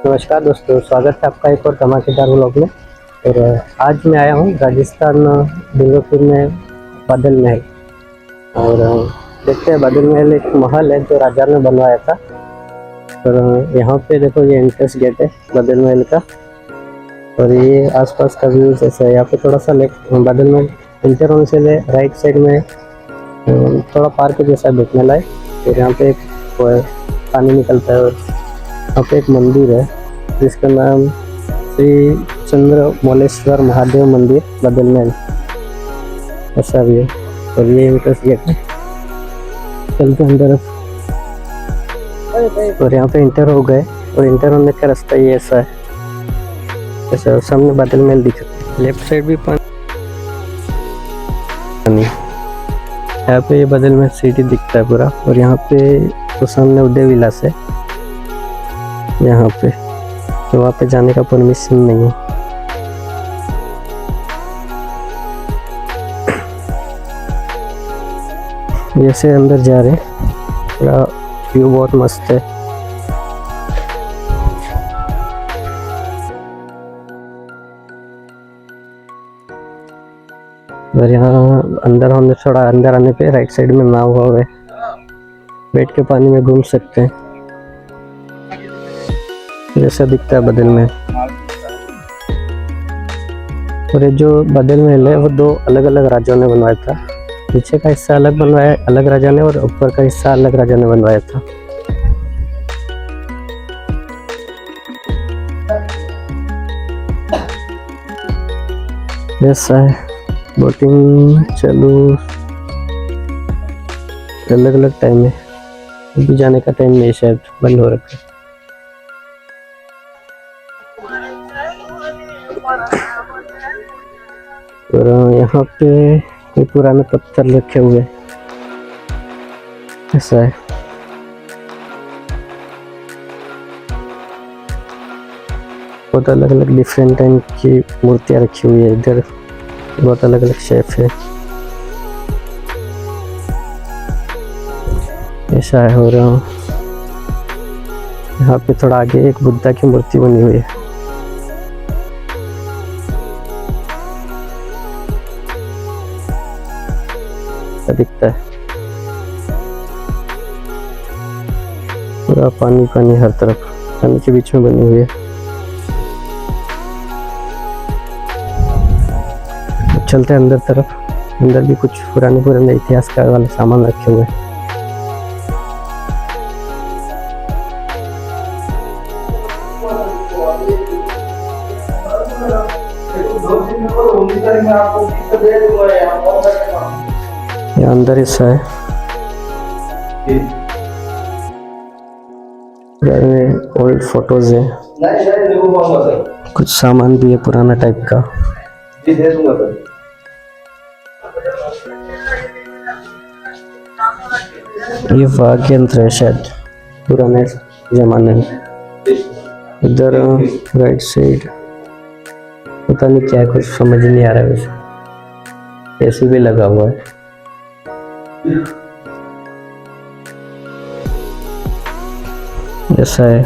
नमस्कार दोस्तों, स्वागत है आपका एक और धमाकेदार व्लॉग में। और आज मैं आया हूँ राजस्थान डूंगरपुर में बादल महल। और देखते हैं, बादल महल एक महल है जो राजा ने बनवाया था। और यहाँ पे देखो, ये एंट्रेंस गेट है बादल महल का। और ये आसपास का व्यू जैसा है। यहाँ पे थोड़ा सा बादल महल एंटर होने से राइट साइड में थोड़ा पार्क जैसा देखने लायक। फिर यहाँ पे एक पानी निकलता है और यहाँ पे एक मंदिर है जिसका नाम श्री चंद्रमौलेश्वर महादेव मंदिर बादल महल ऐसा भी है। और ये एंट्रेंस गेट है, चलते अंदर। और यहाँ पे इंटर हो गए और इंटर होने का रास्ता ये ऐसा है। ऐसा सामने बादल महल दिख रहा है, लेफ्ट साइड भी पानी। यहाँ पे ये बादल महल सिटी दिखता है पूरा। और यहाँ पे तो सामने उदय विलास है यहाँ पे, तो वहाँ पे जाने का परमिशन नहीं है। जैसे अंदर जा रहे हैं, पूरा व्यू बहुत मस्त है। और यहाँ अंदर हमने थोड़ा अंदर आने पे राइट साइड में नाव हुआ है, बैठ के पानी में घूम सकते हैं। जैसा दिखता है बादल महल। और ये जो बादल महल है वो दो अलग अलग राजाओं ने बनवाया था। नीचे का हिस्सा अलग बनवाया अलग राजा ने, और ऊपर का हिस्सा अलग राजा ने बनवाया था। ऐसा है, बोटिंग चालू अलग अलग टाइम है। अभी जाने का टाइम नहीं, शायद बंद हो रखा है। और यहाँ पे पुराने पत्थर रखे हुए ऐसा है। बहुत अलग अलग डिफरेंट टाइप की मूर्तियाँ रखी हुई है इधर, बहुत अलग अलग शेप है ऐसा है। और यहाँ पे थोड़ा आगे एक बुद्धा की मूर्ति बनी हुई है। दिखता है पूरा पानी पानी, हर तरफ पानी के बीच में बनी हुई है। चलते हैं अंदर तरफ। अंदर भी कुछ पुराने इतिहासकार वाले सामान रखे हुए हैं। ये अंदर हिस्सा है, ओल्ड फोटोज है, कुछ सामान भी है पुराना टाइप का। ये वाद्य यंत्र है शायद पुराने जमाने में। इधर राइट साइड पता नहीं क्या है, कुछ समझ नहीं आ रहा है। वैसे एसी भी लगा हुआ है। ऐसा है,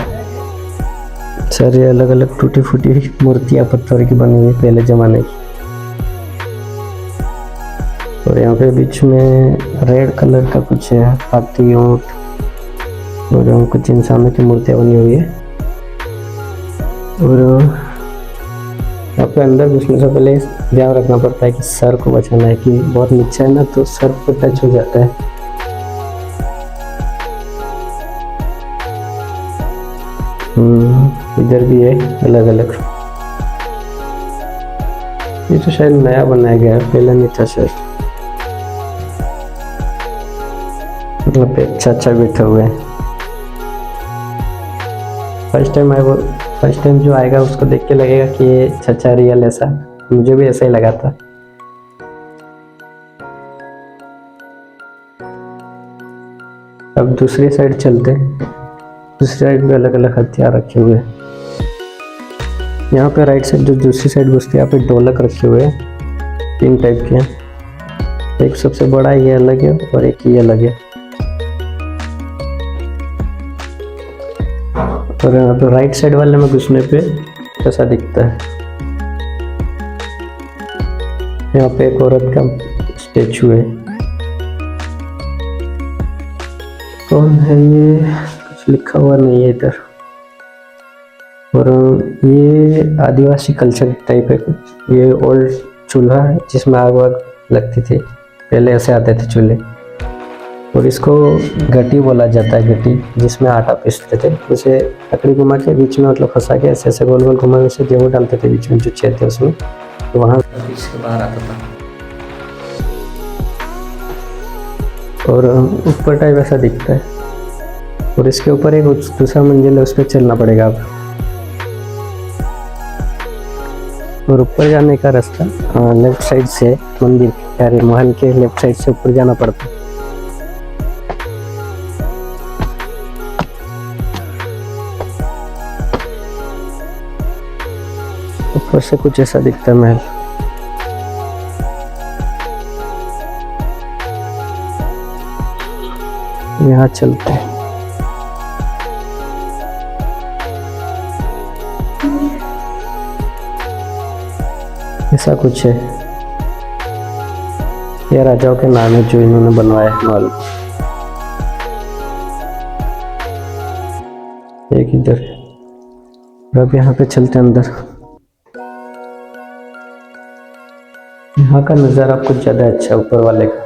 सारी अलग अलग टूटी फूटी मूर्तियां पत्थर की बनी हुई पहले जमाने की। और यहाँ पे बीच में रेड कलर का कुछ है, हाथी ऊंट और कुछ इंसानों की मूर्तियां बनी हुई है। और यहाँ पे अंदर घुसने से पहले ध्यान रखना पड़ता है कि सर को बचाना है, कि बहुत नीचे है ना तो सर पे टच हो जाता है। इधर भी है अलग अलग। ये तो शायद नया बनाया गया है, पहले नहीं था शायद। मतलब पे अच्छा बैठा हुआ है। फर्स्ट टाइम जो आएगा उसको देख के लगेगा कि ये चाचा रियल ऐसा। मुझे भी ऐसा ही लगा था। अब दूसरी साइड चलते हैं। दूसरी साइड भी अलग अलग हथियार रखे हुए हैं। यहाँ पे राइट साइड जो दूसरी साइड घुसते हैं, यहाँ पे ढोलक रखे हुए हैं, 3 टाइप के हैं। एक सबसे बड़ा ये अलग है और एक ये अलग है। और यहाँ पे राइट साइड वाले में घुसने पे ऐसा दिखता है। यहाँ पे एक औरत का स्टेचू है। कौन है ये, कुछ लिखा हुआ नहीं है इधर। और ये आदिवासी कल्चर टाइप है कुछ। ये ओल्ड चूल्हा है जिसमें आग वाग लगती थी, पहले ऐसे आते थे चूल्हे। और इसको गट्टी बोला जाता है, गट्टी जिसमें आटा पीसते थे। उसे लकड़ी घुमा के बीच में मतलब फंसा के ऐसे ऐसे गोल गोल घुमा के उसे गेहूँ डालते थे बीच में जो छेद थे उसमें, तो वहाँ इसके बाहर आता था। और ऊपर टाइप ऐसा दिखता है। और इसके ऊपर एक दूसरा मंजिल है, उस पर चलना पड़ेगा आप। और ऊपर जाने का रास्ता लेफ्ट साइड से मंदिर यानी महल के लेफ्ट साइड से ऊपर जाना पड़ता है। ऊपर से कुछ ऐसा दिखता है महल। यहाँ चलते हैं। ऐसा कुछ है, ये राजाओं के नाम है जो इन्होंने बनवाया है महल। एक इधर, अब यहाँ पे चलते हैं अंदर। यहाँ का नज़ारा कुछ ज़्यादा अच्छा है ऊपर वाले का।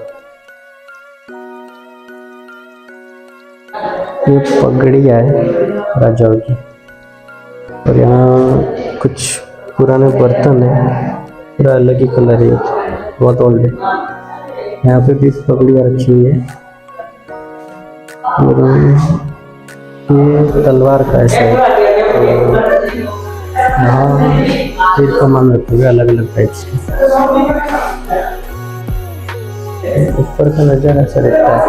ये पगड़िया है राजाओं की। और यहाँ कुछ पुराने बर्तन है, पूरा अलग ही कलर है, बहुत ओल्ड है। यहाँ पे भी पगड़िया रखी हुई है। और ये तलवार का ऐसा है। यहाँ तीर कमान रखे हुए अलग अलग टाइप से। ऊपर का नज़ारा ऐसा दिखता है।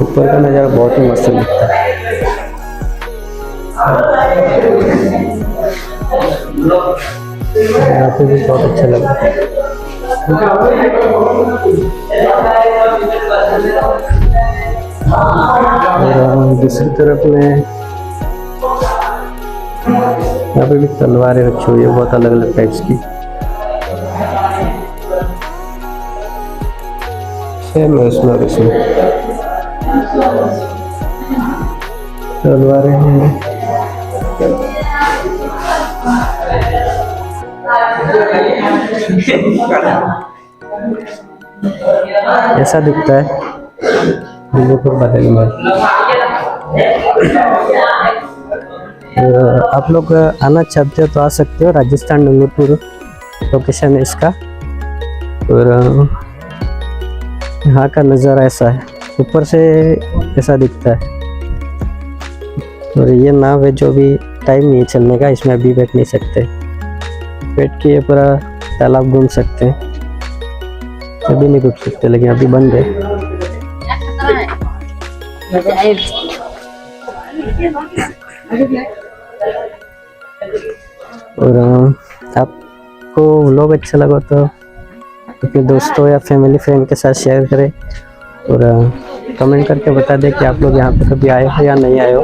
ऊपर का नज़ारा बहुत ही मस्त दिखता है। यहाँ पे भी बहुत अच्छा लग रहा है। और दूसरी तरफ में यहाँ पे भी तलवारें रखी हुई है बहुत अलग अलग टाइप्स की। सेम है उसमें और इसमें तलवारें हैं। ऐसा दिखता है डूंगरपुर बादल महल। आप लोग आना चाहते हो तो आ सकते हो। राजस्थान डूंगरपुर लोकेशन है इसका। और यहाँ का नज़ारा ऐसा है, ऊपर से ऐसा दिखता है। और ये नाव है जो भी टाइम नहीं है चलने का, इसमें अभी बैठ नहीं सकते। बैठ के पूरा तालाब घूम सकते हैं, अभी नहीं घूम सकते लेकिन अभी बंद है। और आपको व्लॉग अच्छा लगा तो अपने दोस्तों या फैमिली फ्रेंड के साथ शेयर करें। और कमेंट करके बता दें कि आप लोग यहाँ पे कभी आए हो या नहीं आए हो।